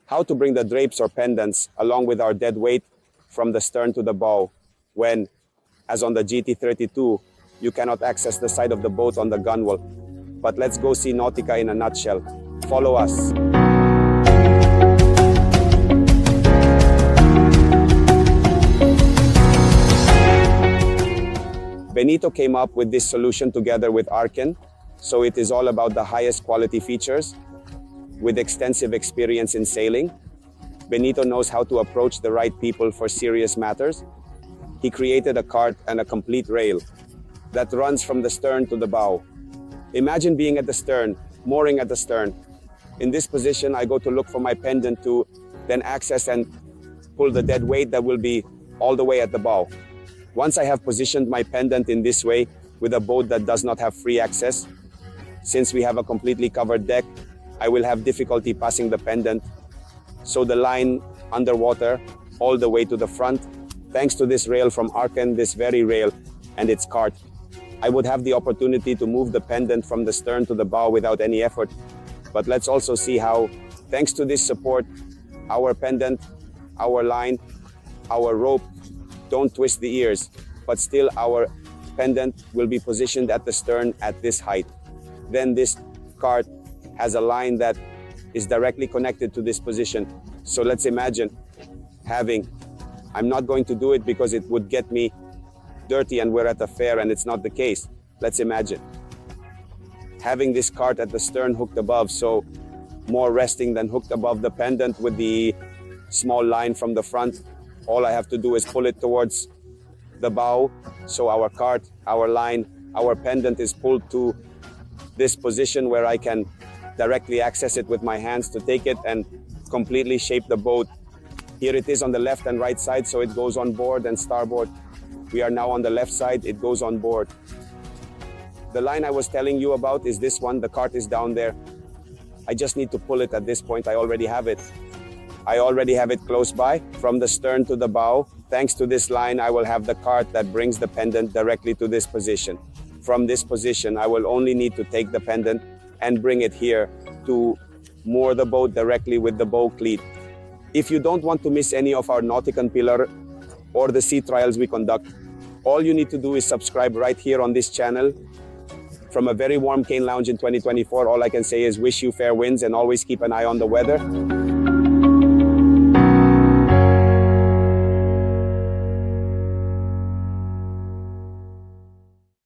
How to bring the drapes or pendants along with our dead weight from the stern to the bow when, as on the GT32, you cannot access the side of the boat on the gunwale. But let's go see Nautica in a nutshell. Follow us. Bénéteau came up with this solution together with Harken, so it is all about the highest quality features. With extensive experience in sailing, Bénéteau knows how to approach the right people for serious matters. He created a cart and a complete rail that runs from the stern to the bow. Imagine being at the stern, mooring at the stern. In this position, I go to look for my pendant to then access and pull the dead weight that will be all the way at the bow. Once I have positioned my pendant in this way with a boat that does not have free access, since we have a completely covered deck, I will have difficulty passing the pendant. So the line underwater all the way to the front, thanks to this rail from Harken, this very rail and its cart, I would have the opportunity to move the pendant from the stern to the bow without any effort. But let's also see how, thanks to this support, our pendant, our line, our rope don't twist the ears, but still our pendant will be positioned at the stern at this height. Then this cart has a line that is directly connected to this position. So let's imagine I'm not going to do it because it would get me dirty and we're at a fair and it's not the case. Let's imagine having this cart at the stern hooked above, so more resting than hooked above the pendant with the small line from the front. All I have to do is pull it towards the bow, so our cart, our line, our pendant is pulled to this position where I can directly access it with my hands to take it and completely shape the boat. Here it is on the left and right side, so it goes on board and starboard. We are now on the left side, it goes on board. The line I was telling you about is this one, the cart is down there. I just need to pull it at this point, I already have it. I already have it close by, from the stern to the bow. Thanks to this line, I will have the cart that brings the pendant directly to this position. From this position, I will only need to take the pendant and bring it here to moor the boat directly with the bow cleat. If you don't want to miss any of our nautical pillar or the sea trials we conduct, all you need to do is subscribe right here on this channel. From a very warm Cane Lounge in 2024, all I can say is wish you fair winds and always keep an eye on the weather.